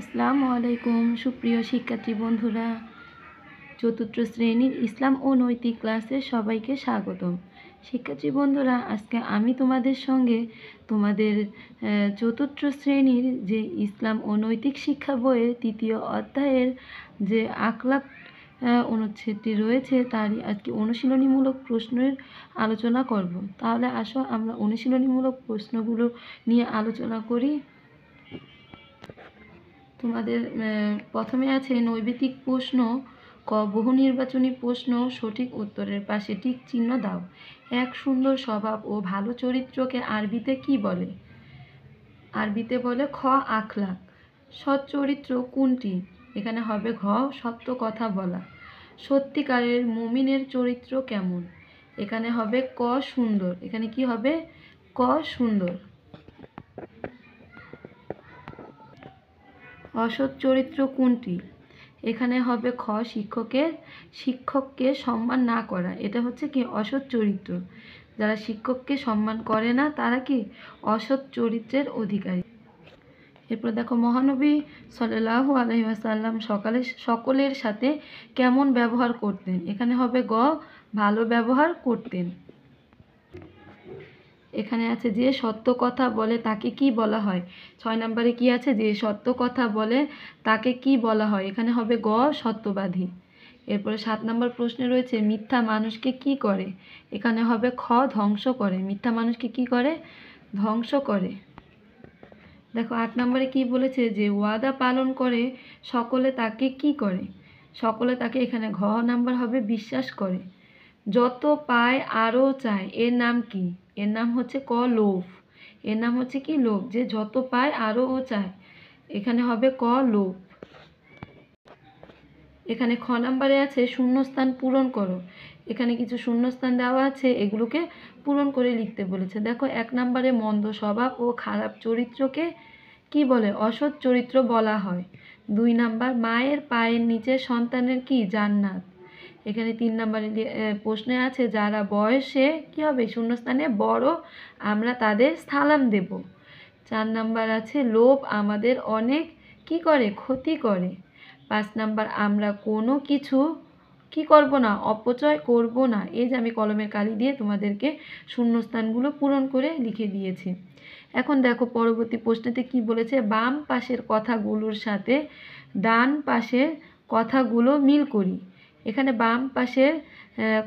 আসসালামু আলাইকুম সুপ্রিয় শিক্ষার্থী বন্ধুরা, চতুর্থ শ্রেণীর ইসলাম ও নৈতিক ক্লাসে সবাইকে স্বাগতম। শিক্ষার্থী বন্ধুরা, আজকে আমি তোমাদের সঙ্গে তোমাদের চতুর্থ শ্রেণীর যে ইসলাম ও নৈতিক শিক্ষা বইয়ের তৃতীয় অধ্যায়ের যে আখলাক অনুচ্ছেদটি রয়েছে তারই আজকে অনুশীলনীমূলক প্রশ্নের আলোচনা করব। তাহলে আসো আমরা অনুশীলনীমূলক প্রশ্নগুলো নিয়ে আলোচনা করি। তোমাদের প্রথমে আছে নৈবেদিক প্রশ্ন। ক, বহু নির্বাচনী প্রশ্ন সঠিক উত্তরের পাশে টিক চিহ্ন দাও। এক, সুন্দর স্বভাব ও ভালো চরিত্রকে আরবিতে কি বলে? আরবিতে বলে খ, আখলাক। সৎ চরিত্র কোনটি? এখানে হবে ঘ, সত্য কথা বলা। সত্যিকারের মুমিনের চরিত্র কেমন? এখানে হবে ক, সুন্দর। এখানে কি হবে? ক, সুন্দর। অসৎ চরিত্র কোনটি? এখানে হবে খ, শিক্ষককে সম্মান না করা। এটা হচ্ছে কি অসৎ চরিত্র। যারা শিক্ষককে সম্মান করে না তারা কি অসৎ চরিত্রের অধিকারী। এরপর দেখো, মহানবী সাল্লাল্লাহু আলাইহি ওয়াসাল্লাম সকলের সাথে কেমন ব্যবহার করতেন? এখানে হবে গ, ভালো ব্যবহার করতেন। এখানে আছে যে সত্য কথা বলে তাকে কি বলা হয়? 6 নম্বরে কি আছে? যে সত্য কথা বলে তাকে কি বলা হয়? এখানে হবে গ, সত্যবাদী। এরপরে 7 নম্বর প্রশ্নে রয়েছে মিথ্যা মানুষকে কি করে? এখানে হবে খ, ধ্বংস করে। মিথ্যা মানুষকে কি করে? ধ্বংস করে। দেখো 8 নম্বরে কি বলেছে? যে ওয়াদা পালন করে সকলে তাকে কি করে? সকলে তাকে, এখানে ঘ নাম্বার হবে বিশ্বাস করে। যত পায় আরও চায়, এর নাম কি? এর নাম হচ্ছে ক, লোভ। এর নাম হচ্ছে কি? লোভ। যে যত পায় আরও চায়, এখানে হবে ক, লোভ। এখানে খ নাম্বারে আছে শূন্যস্থান পূরণ করো। এখানে কিছু শূন্যস্থান দেওয়া আছে, এগুলোকে পূরণ করে লিখতে বলেছে। দেখো 1 নম্বরে মন্দ স্বভাব ও খারাপ চরিত্রকে কি বলে? অসৎ চরিত্র বলা হয়। 2 নাম্বার, মায়ের পায়ের নিচে সন্তানের কি? জান্নাত। এখানে 3 নম্বরে প্রশ্নে আছে যারা বয়সে কি হবে? শূন্যস্থানে বড়, আমরা তাদের সালাম দেব। 4 নাম্বার আছে লোভ আমাদের অনেক কি করে? ক্ষতি করে। 5 নাম্বার, আমরা কোনো কিছু কি করব না? অপচয় করব না। এই যে আমি কলমের কালি দিয়ে তোমাদেরকে শূন্যস্থানগুলো পূরণ করে লিখে দিয়েছি। এখন দেখো পরবর্তী প্রশ্নতে কি বলেছে? বাম পাশের কথাগুলোর সাথে ডান পাশের কথাগুলো মিল করি। এখানে বাম পাশের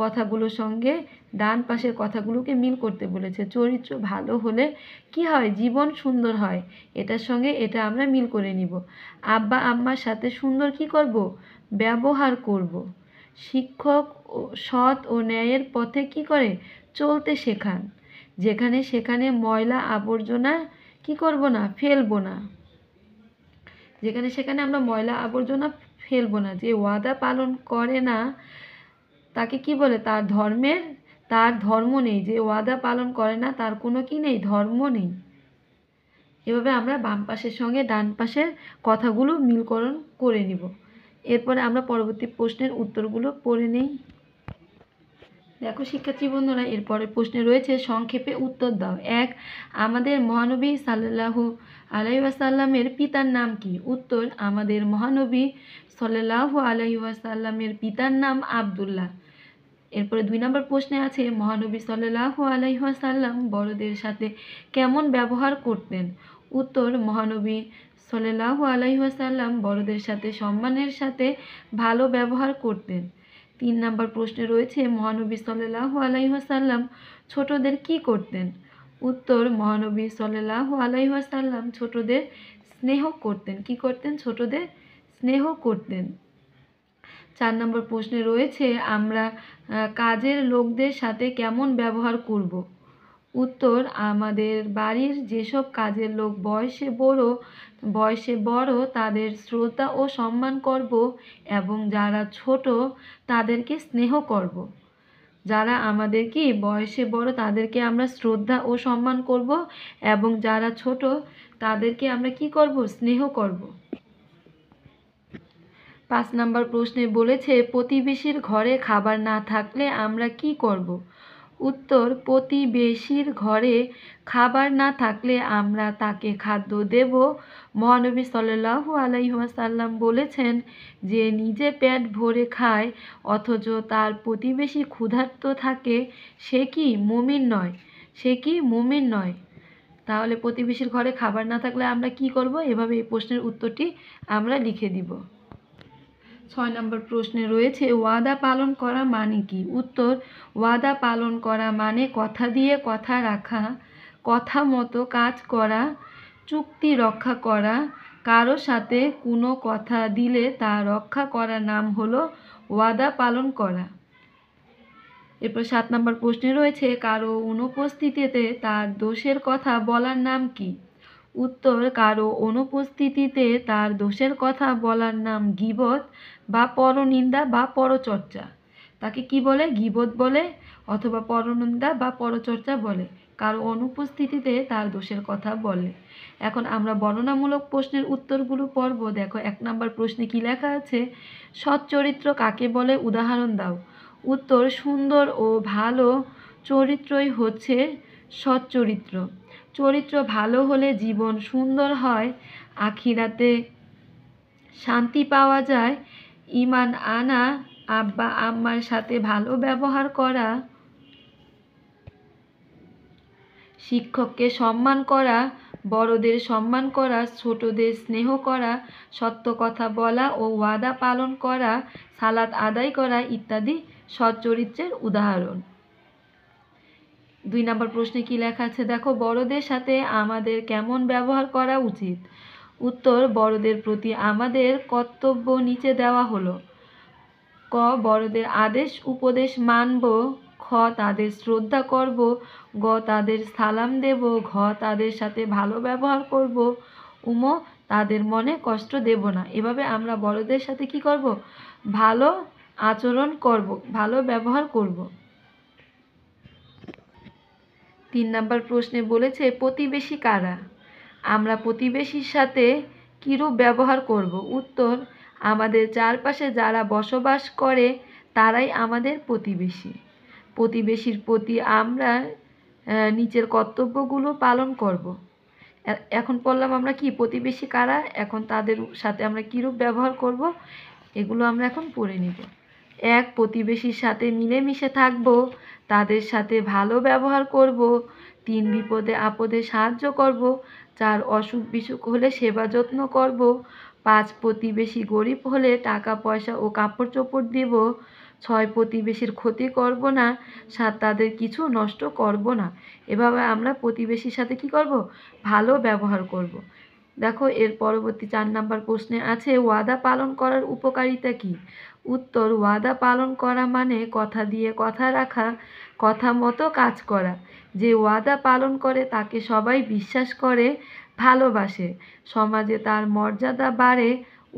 কথাগুলোর সঙ্গে ডান পাশের কথাগুলোকে মিল করতে বলেছে। চরিত্র ভালো হলে কি হয়? জীবন সুন্দর হয়। এটার সঙ্গে এটা আমরা মিল করে নিব। আব্বা আম্মার সাথে সুন্দর কি করব? ব্যবহার করব। শিক্ষক সৎ ও ন্যায়ের পথে কি করে? চলতে শেখান। যেখানে সেখানে ময়লা আবর্জনা কি করব না? ফেলবো না। যেখানে সেখানে আমরা ময়লা আবর্জনা ফেলবো না। যে ওয়াদা পালন করে না তাকে কি বলে? তার ধর্ম নেই। যে ওয়াদা পালন করে না তার কোনো কি নেই? ধর্ম নেই। এভাবে আমরা বাম পাশের সঙ্গে ডান পাশের কথাগুলো মিলকরণ করে নিব। এরপরে আমরা পরবর্তী প্রশ্নের উত্তরগুলো পড়ে নেই। দেখো শিক্ষার্থী বন্ধুরা, এরপরের প্রশ্নে রয়েছে সংক্ষেপে উত্তর দাও। 1, আমাদের মহানবী সাল্লাল্লাহু আলাইহি ওয়াসাল্লামের পিতার নাম কি? উত্তর, আমাদের মহানবী সাল্লাল্লাহু আলাইহি ওয়াসাল্লামের পিতার নাম আব্দুল্লাহ। এরপরে 2 নম্বর প্রশ্নে আছে মহানবী সাল্লাল্লাহু আলাইহি ওয়াসাল্লাম বড়দের সাথে কেমন ব্যবহার করতেন? উত্তর, মহানবী সাল্লাল্লাহু আলাইহি ওয়াসাল্লাম বড়দের সাথে সম্মানের সাথে ভালো ব্যবহার করতেন। 3 নম্বর প্রশ্নে রয়েছে মহানবী সাল্লাল্লাহু আলাইহি ওয়াসাল্লাম ছোটদের কি করতেন? উত্তর, মহানবী সাল্লাল্লাহু আলাইহি ওয়াসাল্লাম ছোটদের স্নেহ করতেন। কি করতেন? ছোটদের স্নেহ করতেন। 4 নম্বর প্রশ্নে রয়েছে আমরা কাজের লোকদের সাথে কেমন ব্যবহার করব? উত্তর, আমাদের বাড়ির যেসব কাজের লোক বয়সে বড় তাদের শ্রদ্ধা ও সম্মান করব এবং যারা ছোট তাদেরকে স্নেহ করব। যারা আমাদের কি বয়সে বড় তাদেরকে আমরা শ্রদ্ধা ও সম্মান করব এবং যারা ছোট তাদেরকে আমরা কি করব? স্নেহ করব। 5 নম্বর প্রশ্নে বলেছে প্রতিবেশীর ঘরে খাবার না থাকলে আমরা কি করব? উত্তর, প্রতিবেশীর ঘরে খাবার না থাকলে আমরা তাকে খাদ্য দেব। মহানবী সাল্লাল্লাহু আলাইহি ওয়াসাল্লাম বলেছেন, যে নিজে পেট ভরে খায় অথচ তার প্রতিবেশী ক্ষুধার্ত থাকে সে কি মুমিন নয়? সে কি মুমিন নয়? তাহলে প্রতিবেশীর ঘরে খাবার না থাকলে আমরা কি করব? এভাবে এই প্রশ্নের উত্তরটি আমরা লিখে দিব। 6 নম্বর প্রশ্নে রয়েছে, ওয়াদা পালন করা মানে কি? উত্তর, ওয়াদা পালন করা মানে কথা দিয়ে কথা রাখা, কথা মতো কাজ করা, চুক্তি রক্ষা করা। কারো সাথে কোনো কথা দিলে তা রক্ষা করার নাম হলো ওয়াদা পালন করা। এরপর 7 নম্বর প্রশ্নে রয়েছে, কারো অনুপস্থিতিতে তার দোষের কথা বলার নাম কি? উত্তর, কারো অনুপস্থিতিতে তার দোষের কথা বলার নাম গীবত বা পরনিন্দা বা পরচর্চা। তাকে কি বলে? গীবত বলে অথবা পরনিন্দা বা পরচর্চা বলে, কারো অনুপস্থিতিতে তার দোষের কথা বলে। এখন আমরা বর্ণনামূলক প্রশ্নের উত্তরগুলো পড়ব। দেখো 1 নম্বর প্রশ্নে কি লেখা আছে, সৎ চরিত্র কাকে বলে? উদাহরণ দাও। উত্তর, সুন্দর ও ভালো চরিত্রই হচ্ছে সৎ চরিত্র। চরিত্র ভালো হলে জীবন সুন্দর হয়, আখিরাতে শান্তি পাওয়া যায়। ঈমান আনা, আব্বা আম্মার সাথে ভালো ব্যবহার করা, শিক্ষককে সম্মান করা, বড়দের সম্মান করা, ছোটদের স্নেহ করা, সত্য কথা বলা ও ওয়াদা পালন করা, সালাত আদায় করা ইত্যাদি সৎ চরিত্রের উদাহরণ। 2 নম্বর প্রশ্নে কি লেখা আছে দেখো, বড়দের সাথে আমাদের কেমন ব্যবহার করা উচিত? উত্তর, বড়দের প্রতি আমাদের কর্তব্য নিচে দেওয়া হলো। ক, বড়দের আদেশ উপদেশ মানব। খ, তাদের শ্রদ্ধা করব। গ, তাদের সালাম দেব। ঘ, তাদের সাথে ভালো ব্যবহার করব। উম, তাদের মনে কষ্ট দেব না। এভাবে আমরা বড়দের সাথে কি করব? ভালো আচরণ করব, ভালো ব্যবহার করব। 3 নম্বর প্রশ্নে বলেছে, প্রতিবেশী কারা? আমরা প্রতিবেশীর সাথে কিরূপ ব্যবহার করব? উত্তর, আমাদের চারপাশে যারা বসবাস করে তারাই আমাদের প্রতিবেশী। প্রতিবেশীর প্রতি আমরা নিচের কর্তব্যগুলো পালন করব। এখন পড়লাম আমরা কি প্রতিবেশী কারা, এখন তাদের সাথে আমরা কিরূপ ব্যবহার করব এগুলো আমরা এখন পড়ে নিব। 1, প্রতিবেশীর সাথে মিলেমিশে থাকব, তাদের সাথে ভালো ব্যবহার করব। 3, বিপদে আপদে সাহায্য করব। 4, অসুখ বিসুখ হলে সেবা যত্ন করব। 5, প্রতিবেশী গরিব হলে টাকা পয়সা ও কাপড় চোপড় দেব। 6, প্রতিবেশীর ক্ষতি করব না। 7, তাদের কিছু নষ্ট করব না। এভাবে আমরা প্রতিবেশীর সাথে কি করব? ভালো ব্যবহার করব। দেখো এর পরবর্তী 4 নম্বর প্রশ্নে আছে, ওয়াদা পালন করার উপকারিতা কি? উত্তর, ওয়াদা পালন করা মানে কথা দিয়ে কথা রাখা, কথা মতো কাজ করা। যে ওয়াদা পালন করে তাকে সবাই বিশ্বাস করে, ভালোবাসে, সমাজে তার মর্যাদা বাড়ে।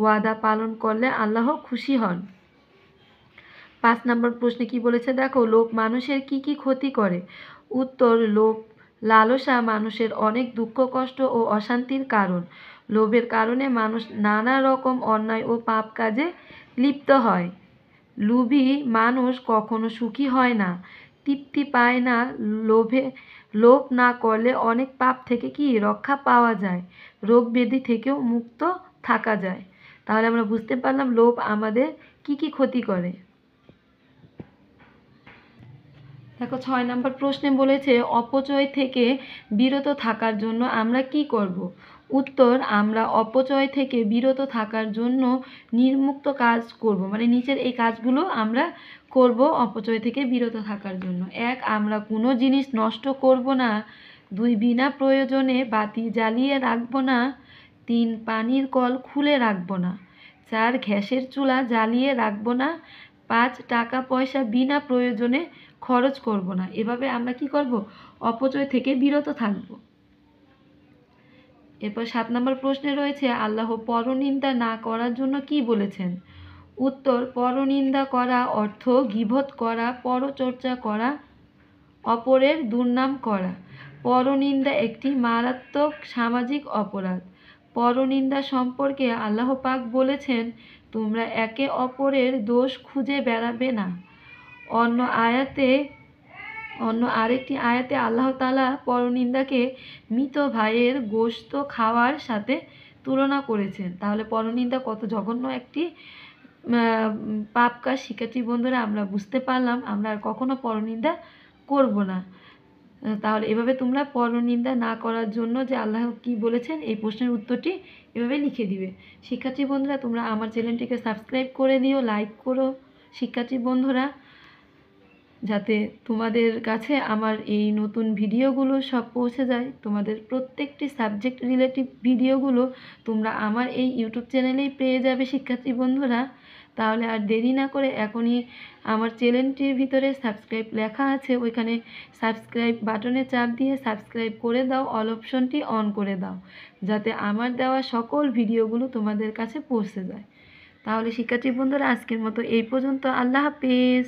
ওয়াদা পালন করলে আল্লাহ খুশি হন। 5 নম্বর প্রশ্নে কি বলেছে দেখো, লোভ মানুষের কি কি ক্ষতি করে? উত্তর, লোভ লালসা মানুষের অনেক দুঃখ কষ্ট ও অশান্তির কারণ। লোভের কারণে মানুষ নানা রকম অন্যায় ও পাপ কাজে লিপ্ত হয়। লোভী মানুষ কখনো সুখী হয় না, তৃপ্তি পায় না। লোভ না করলে অনেক পাপ থেকে কি রক্ষা পাওয়া যায়, রোগ ব্যাধি থেকেও মুক্ত থাকা যায়। তাহলে আমরা বুঝতে পারলাম লোভ আমাদের কি কি ক্ষতি করে। দেখো 6 নম্বর প্রশ্নে বলেছে, অপচয় থেকে বিরত থাকার জন্য আমরা কি করব? উত্তর, আমরা অপচয় থেকে বিরত থাকার জন্য নির্মুক্ত কাজ করব, মানে নিচের এই কাজগুলো আমরা করব অপচয় থেকে বিরত থাকার জন্য। 1, আমরা কোনো জিনিস নষ্ট করব না। 2, বিনা প্রয়োজনে বাতি জ্বালিয়ে রাখব না। 3, পানির কল খুলে রাখব না। 4, গ্যাসের চুলা জ্বালিয়ে রাখব না। 5, টাকা পয়সা বিনা প্রয়োজনে খরচ করব না। এভাবে আমরা কি করব? অপচয় থেকে বিরত থাকব। এরপর 7 নম্বর প্রশ্নে রয়েছে, আল্লাহ পরনিন্দা না করার জন্য কি বলেছেন? উত্তর, পরনিন্দা করা অর্থ গীবত করা, পরচর্চা করা, অপরের দুর্নাম করা। পরনিন্দা একটি মারাত্মক সামাজিক অপরাধ। পরনিন্দা সম্পর্কে আল্লাহ পাক বলেছেন, তোমরা একে অপরের দোষ খুঁজে বেড়াবে না। অন্য আয়াতে অন্য আরেকটি আয়াতে আল্লাহ তাআলা পরনিন্দাকে মৃত ভাইয়ের গোশত খাওয়ার সাথে তুলনা করেছেন। তাহলে পরনিন্দা কত জঘন্য একটি পাপ কাজ। শিক্ষার্থী বন্ধুরা, আমরা বুঝতে পারলাম আমরা আর কখনো পরনিন্দা করব না। তাহলে এভাবে তোমরা পরনিন্দা না করার জন্য যে আল্লাহ কি বলেছেন এই প্রশ্নের উত্তরটি এভাবে লিখে দিবে। শিক্ষার্থী বন্ধুরা, তোমরা আমার চ্যানেলটিকে সাবস্ক্রাইব করে দিও, লাইক করো শিক্ষার্থী বন্ধুরা, যাতে তোমাদের কাছে আমার এই নতুন ভিডিওগুলো সব পৌঁছে যায়। তোমাদের প্রত্যেকটি সাবজেক্ট রিলেটিভ ভিডিওগুলো তোমরা আমার এই ইউটিউব চ্যানেলেই পেয়ে যাবে শিক্ষার্থী বন্ধুরা। তাহলে আর দেরি না করে এখনই আমার চ্যানেলটির ভিতরে সাবস্ক্রাইব লেখা আছে, ওইখানে সাবস্ক্রাইব বাটনে চাপ দিয়ে সাবস্ক্রাইব করে দাও, অল অপশনটি অন করে দাও, যাতে আমার দেওয়া সকল ভিডিওগুলো তোমাদের কাছে পৌঁছে যায়। তাহলে শিক্ষার্থী বন্ধুরা, আজকের মতো এই পর্যন্ত। আল্লাহ হাফেজ।